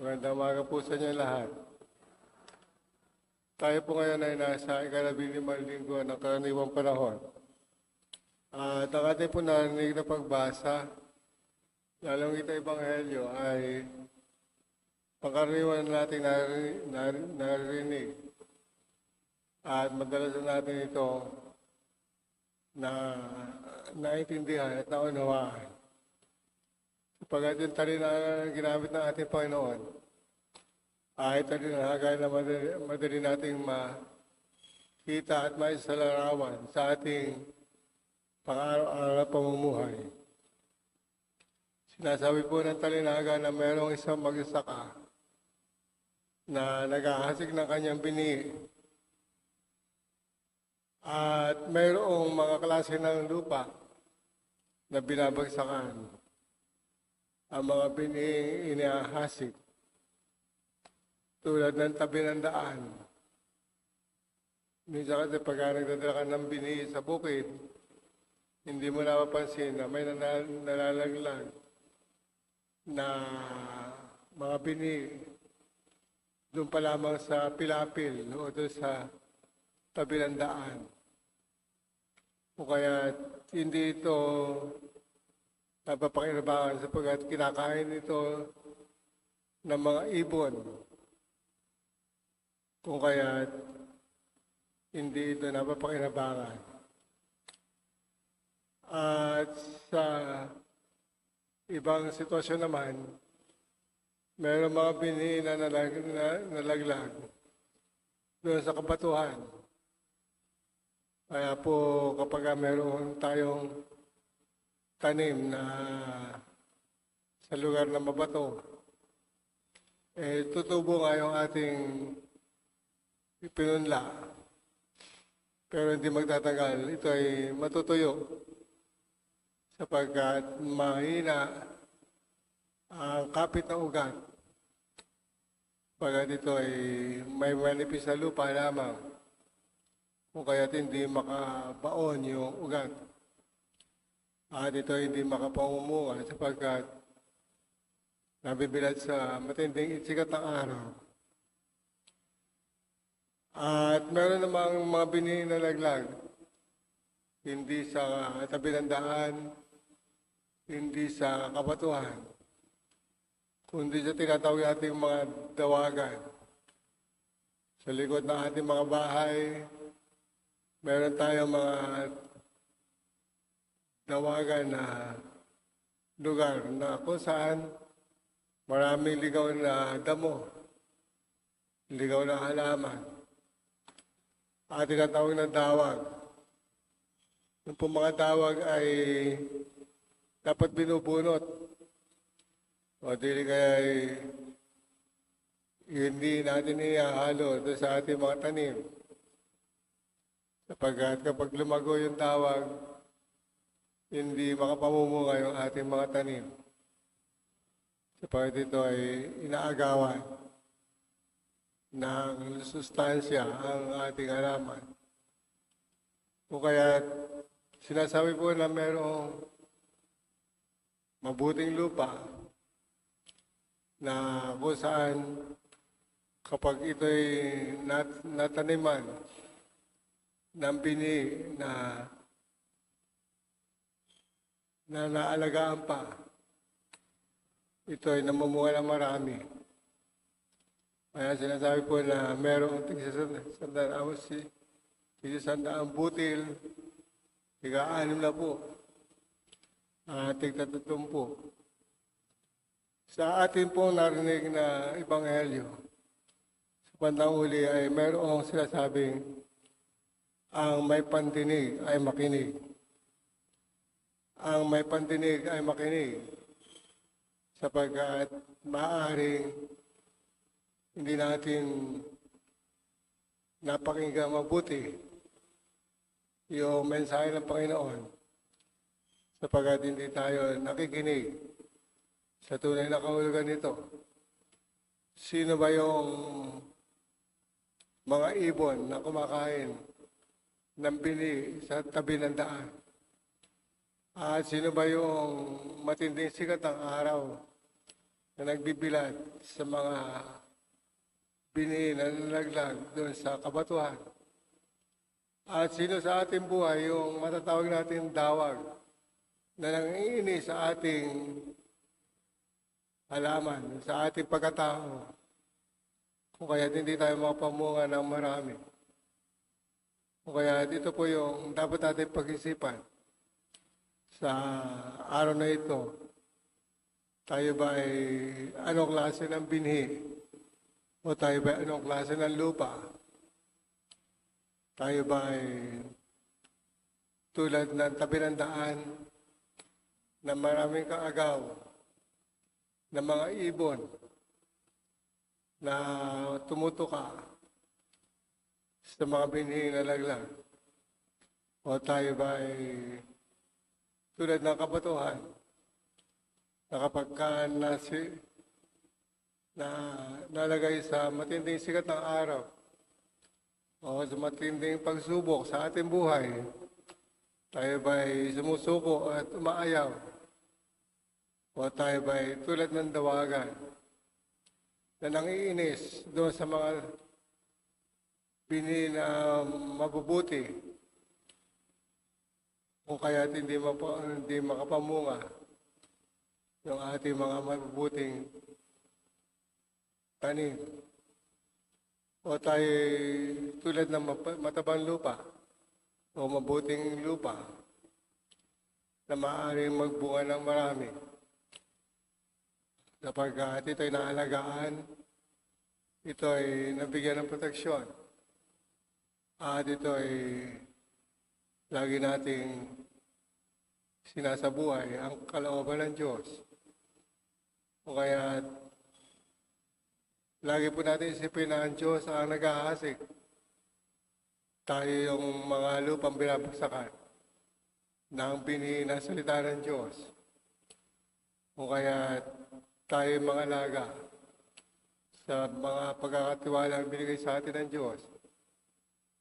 Magandang umaga po sa inyo lahat. Tayo po ngayon ay nasa ikalabing-limang linggo ng karaniwang panahon. At ang ating po narinig na pagbasa, lalong ito ebanghelyo ay pangkaraniwan natin narinig. At madalas natin ito na naintindihan at naunawaan. Sapagat yung talinaga na ginamit ng ating Panginoon, ay talinaga na madali nating makita at maisalarawan sa ating pang-araw-araw pamumuhay. Sinasabi po ng talinaga na mayroong isang magsasaka na nag-ahasik ng kanyang bini at mayroong mga klase ng lupa na binabagsakan. Ang mga bining inihahasik tulad ng tabi ng daan. Minsan kasi pag nagdadala ka ng bini sa bukid, hindi mo napapansin na may nalalaglag na mga bini doon pa lamang sa pilapil o doon sa tabi ng daan. O kaya hindi ito napapakinabangan sapagkat kinakain ito ng mga ibon. Kung kaya hindi ito napapakinabangan. At sa ibang sitwasyon naman, mayroong mga bini na nalaglag doon sa kabatuhan. Kaya po kapag mayroon tayong tanim na sa lugar na mabato, tutubo nga yung ating pinunla. Pero hindi magtatagal. Ito ay matutuyo sapagkat mahina ang kapit ng ugat. Pagkat ito ay may manipis na lupa lamang kung kaya't hindi makabaon yung ugat. At ito hindi makapangumunga sapagkat nabibilad sa matinding sikat ng araw. At meron namang mga bini na nalaglag, hindi sa tabi ng daan, hindi sa kabatuhan, kundi sa tinatawag nating mga dawagan. Sa likod ng ating mga bahay, meron tayong mga dawagan na lugar na kung saan maraming ligaw na damo, ligaw na halaman, at tinatawag na dawag. Yung po mga dawag ay dapat binubunot o dili kaya ay hindi natin ihahalo doon sa ating mga tanim. Sapagkat kapag lumago yung dawag, hindi makapamumunga yung ating mga tanim. Sapagkat ito ay inaagawan ng sustansya ang ating halaman. O kaya sinasabi po na mayroong mabuting lupa na kung saan kapag ito'y nataniman ng bini na naalagaan pa, ito ay namumunga ng marami. Kaya sinasabi po na merong tig-100 butil, tig-6 na po, tig-30 po. Sa atin pong narinig na ebanghelyo, sa bandang huli ay merong sinasabing ang may pandinig ay makinig. Ang may pandinig ay makinig sapagkat maaaring hindi natin napakinggan mabuti yung mensahe ng Panginoon sapagkat hindi tayo nakikinig sa tunay na kahulugan nito. Sino ba yung mga ibon na kumakain ng bini sa tabi ng daan? At sino ba yung matinding sikat ng araw na nagbibilad sa mga bini na nalaglag doon sa kabatuhan. At sino sa ating buhay yung matatawag natin dawag na nangiini sa ating halaman, sa ating pagkatao, kung kaya hindi tayo makapamunga ng marami. Kung kaya ito po yung dapat natin pag-isipan sa araw na ito. Tayo ba ay anong klase ng binhi? O tayo ba ay anong klase ng lupa? Tayo ba ay tulad ng tabi ng daan na maraming kaagaw ng mga ibon na tumutuka sa mga binhi na laglag? O tayo ba ay tulad ng kabatuhan na kapag nalagay sa matinding sikat ng araw o sa matinding pagsubok sa ating buhay, tayo ba ay sumusuko at umaayaw? O tayo ba ay tulad ng dawagan na nangiinis doon sa mga bini na mabubuti kung kaya hindi makapamunga yung ating mga mabubuting tanim? O tayo tulad ng matabang lupa o mabuting lupa na maaaring magbunga ng marami kapag ito ay naalagaan, ito ay nabigyan ng proteksyon, at ito ay lagi nating sinasabuhay ang kalooban ng Diyos. O kaya lagi po natin isipin na ang Diyos ang nag-aasik. Tayo yung mga lupang binabagsakan ng binhi na salita ng Diyos. O kaya tayo yung mga alaga sa mga pagkakatiwala ang binigay sa atin ng Diyos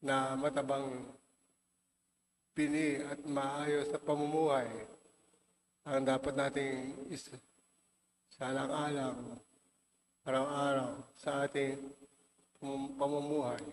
na matabang binhi at maayos na pamumuhay ang dapat nating salang-alang araw-araw sa ating pamumuhay.